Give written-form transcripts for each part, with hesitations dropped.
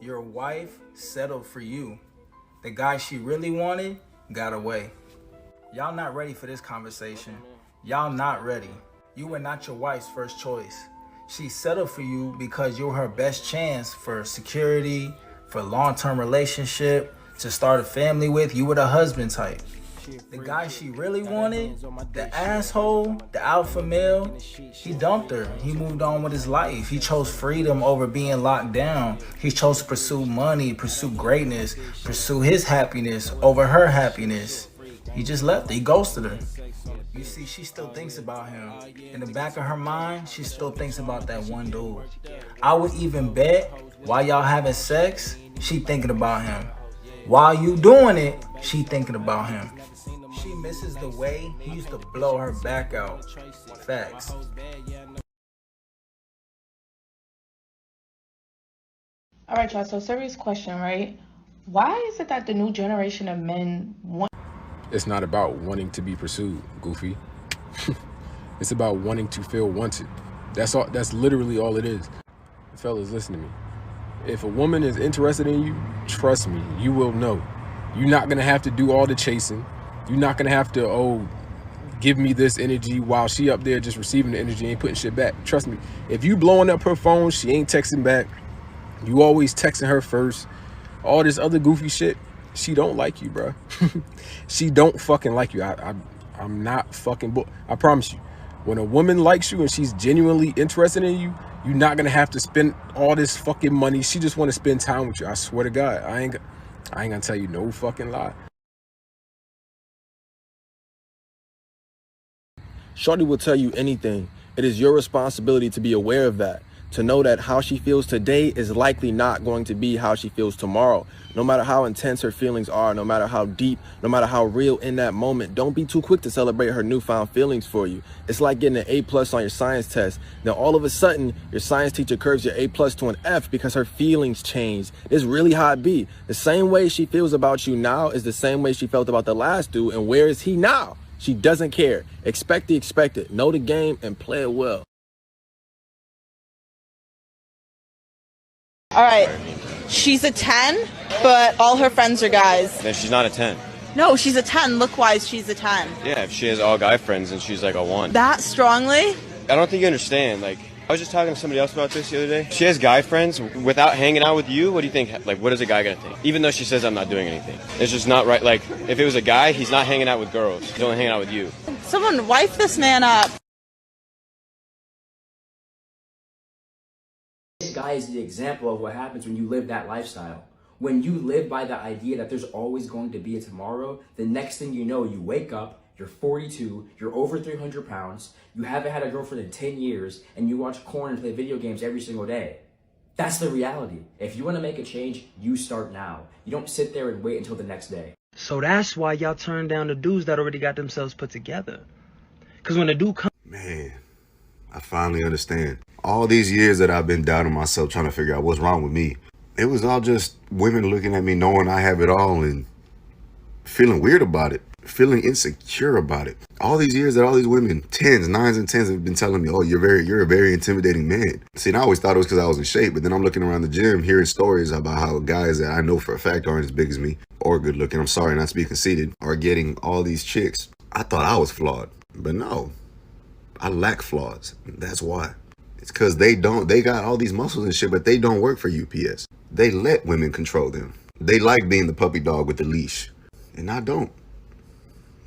Your wife settled for you. The guy she really wanted got away. Y'all not ready for this conversation. Y'all not ready. You were not your wife's first choice. She settled for you because you were her best chance for security, for a long-term relationship, to start a family with. You were the husband type. The guy she really wanted, the asshole, the alpha male, he dumped her. He moved on with his life. He chose freedom over being locked down. He chose to pursue money, pursue greatness, pursue his happiness over her happiness. He just left her. He ghosted her. You see, she still thinks about him. In the back of her mind, she still thinks about that one dude. I would even bet while y'all having sex, she thinking about him. While you doing it, she thinking about him. She misses the way he used to blow her back out. Facts. All right, y'all. So serious question, right? Why is it that the new generation of men want? It's not about wanting to be pursued, Goofy. It's about wanting to feel wanted. That's all. That's literally all it is. Fellas, listen to me. If a woman is interested in you, trust me, you will know. You're not gonna have to do all the chasing. You're not gonna have to, give me this energy while she up there just receiving the energy, ain't putting shit back. Trust me, if you blowing up her phone, she ain't texting back. You always texting her first. All this other goofy shit, she don't like you, bro. She don't fucking like you. I'm not fucking I promise you. When a woman likes you and she's genuinely interested in you, you're not gonna have to spend all this fucking money. She just want to spend time with you. I swear to God, I ain't gonna tell you no fucking lie. Shorty will tell you anything. It is your responsibility to be aware of that, to know that how she feels today is likely not going to be how she feels tomorrow. No matter how intense her feelings are, no matter how deep, no matter how real in that moment, don't be too quick to celebrate her newfound feelings for you. It's like getting an A+ on your science test. Then all of a sudden, your science teacher curves your A+ to an F because her feelings changed. It's really how it be. The same way she feels about you now is the same way she felt about the last dude, and where is he now? She doesn't care. Expect the expected. Know the game and play it well. All right, she's a 10, but all her friends are guys. Then she's not a 10. No, she's a 10. Look-wise, she's a 10. Yeah, if she has all guy friends and she's like a 1. That strongly? I don't think you understand. Like, I was just talking to somebody else about this the other day. She has guy friends without hanging out with you. What do you think? Like, what is a guy gonna think? Even though she says I'm not doing anything. It's just not right. Like, if it was a guy, he's not hanging out with girls. He's only hanging out with you. Someone wife this man up. This guy is the example of what happens when you live that lifestyle. When you live by the idea that there's always going to be a tomorrow, the next thing you know, you wake up, you're 42, you're over 300 pounds, you haven't had a girlfriend in 10 years, and you watch porn and play video games every single day. That's the reality. If you want to make a change, you start now. You don't sit there and wait until the next day. So that's why y'all turn down the dudes that already got themselves put together. Because when the dude comes... Man, I finally understand. All these years that I've been doubting myself, trying to figure out what's wrong with me, it was all just women looking at me knowing I have it all and feeling weird about it, feeling insecure about it. All these years that all these women, 10s, 9s, and 10s have been telling me, oh, you're a very intimidating man. See, and I always thought it was because I was in shape, but then I'm looking around the gym, hearing stories about how guys that I know for a fact aren't as big as me or good looking, I'm sorry not to be conceited, are getting all these chicks. I thought I was flawed, but no, I lack flaws. That's why. It's because they got all these muscles and shit, but they don't work for UPS. They let women control them. They like being the puppy dog with the leash. And I don't.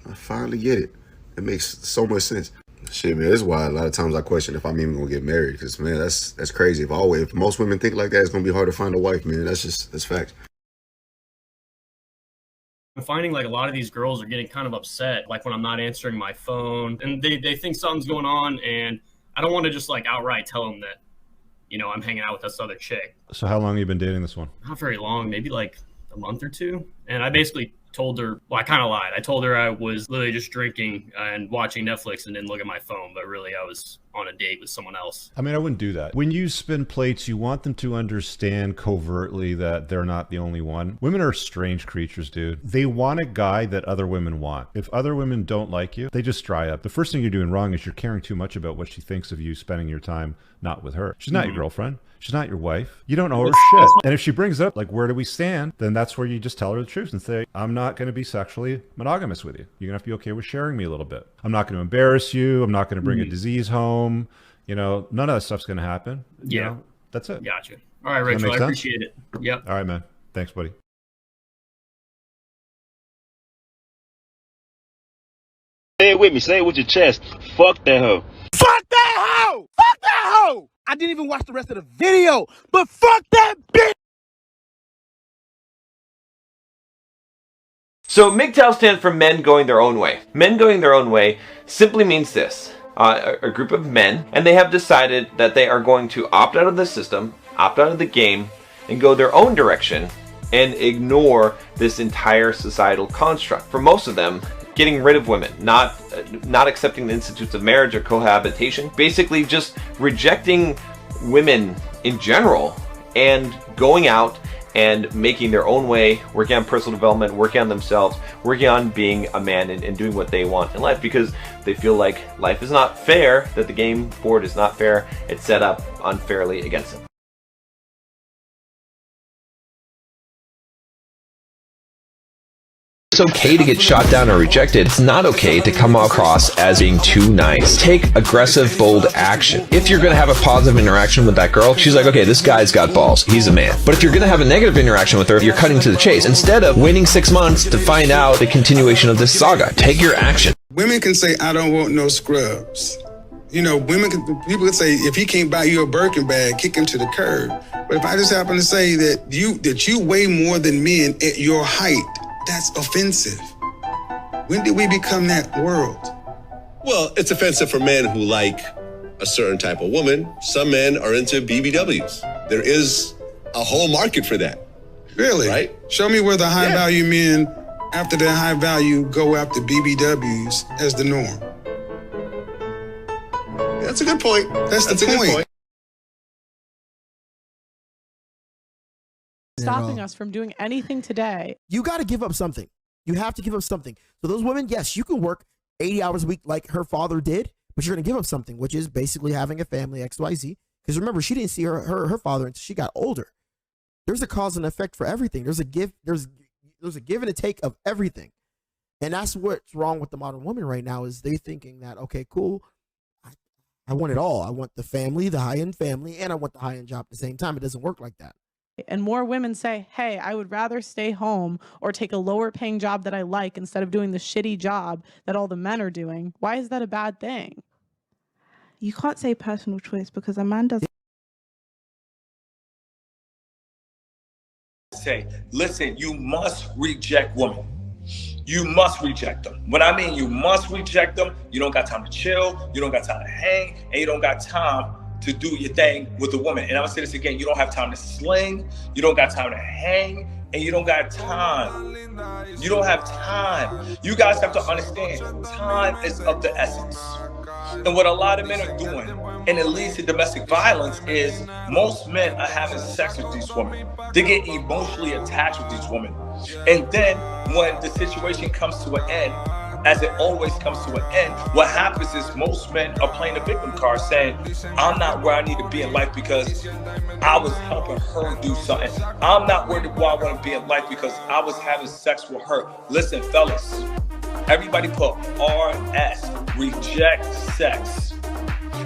I finally get it. It makes so much sense. Shit, man, that's why a lot of times I question if I'm even gonna get married. Because, man, that's crazy. If most women think like that, it's gonna be hard to find a wife, man. That's fact. I'm finding like a lot of these girls are getting kind of upset, like when I'm not answering my phone, and they think something's going on, and I don't want to just like outright tell them that, you know, I'm hanging out with this other chick. So how long have you been dating this one? Not very long, maybe like a month or two. And I basically told her, well, I kind of lied. I told her I was literally just drinking and watching Netflix and didn't look at my phone, but really I was on a date with someone else. I mean, I wouldn't do that. When you spin plates, you want them to understand covertly that they're not the only one. Women are strange creatures, dude. They want a guy that other women want. If other women don't like you, they just dry up. The first thing you're doing wrong is you're caring too much about what she thinks of you spending your time not with her. She's not your girlfriend. She's not your wife. You don't know her shit. And if she brings up, like, where do we stand? Then that's where you just tell her the truth and say, I'm not going to be sexually monogamous with you. You're going to have to be okay with sharing me a little bit. I'm not going to embarrass you. I'm not going to bring a disease home. You know, none of that stuff's going to happen. Yeah. You know, that's it. Gotcha. All right, Rachel, I appreciate it. Yep. All right, man. Thanks, buddy. Say it with me. Say it with your chest. Fuck that hoe. Fuck that hoe! Fuck that hoe! I didn't even watch the rest of the video, but fuck that bitch! So MGTOW stands for men going their own way. Men going their own way simply means this. A group of men, and they have decided that they are going to opt out of the system, opt out of the game, and go their own direction and ignore this entire societal construct. For most of them, getting rid of women, not accepting the institutes of marriage or cohabitation, basically just rejecting women in general and going out and making their own way, working on personal development, working on themselves, working on being a man and doing what they want in life, because they feel like life is not fair, that the game board is not fair, it's set up unfairly against them. It's okay to get shot down or rejected. It's not okay to come across as being too nice. Take aggressive, bold action. If you're going to have a positive interaction with that girl, she's like, okay, this guy's got balls. He's a man. But if you're going to have a negative interaction with her, you're cutting to the chase. Instead of waiting 6 months to find out the continuation of this saga, take your action. Women can say, I don't want no scrubs. You know, people can say, if he can't buy you a Birkin bag, kick him to the curb. But if I just happen to say that you weigh more than men at your height, that's offensive. When did we become that world? Well, it's offensive for men who like a certain type of woman. Some men are into BBWs. There is a whole market for that. Really? Right? Show me where the high value men, after their high value, go after BBWs as the norm. That's a good point. That's the point. Stopping us from doing anything today. You got to give up something. You have to give up something. So those women, yes, you can work 80 hours a week like her father did, but you're going to give up something, which is basically having a family, XYZ. Because remember, she didn't see her father until she got older. There's a cause and effect for everything. There's a give and a take of everything. And that's what's wrong with the modern woman right now, is they thinking that, okay, cool, I want it all. I want the family, the high-end family, and I want the high-end job at the same time. It doesn't work like that. And more women say, hey, I would rather stay home or take a lower paying job that I like instead of doing the shitty job that all the men are doing. Why is that a bad thing? You can't say personal choice because a man doesn't. Say, listen, you must reject women. You must reject them. When I mean you must reject them, you don't got time to chill, you don't got time to hang, and you don't got time to do your thing with a woman. And I'm gonna say this again, you don't have time to sling, you don't got time to hang, and you don't got time. You don't have time. You guys have to understand, time is of the essence. And what a lot of men are doing, and it leads to domestic violence, is most men are having sex with these women. They get emotionally attached with these women. And then when the situation comes to an end, as it always comes to an end, what happens is most men are playing the victim card, saying, I'm not where I need to be in life because I was helping her do something. I'm not where I want to be in life because I was having sex with her. Listen, fellas, everybody put RS, reject sex.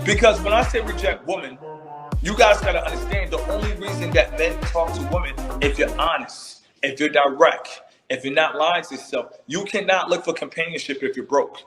Because when I say reject women, you guys got to understand the only reason that men talk to women, if you're honest, if you're direct, if you're not lying to yourself, you cannot look for companionship if you're broke.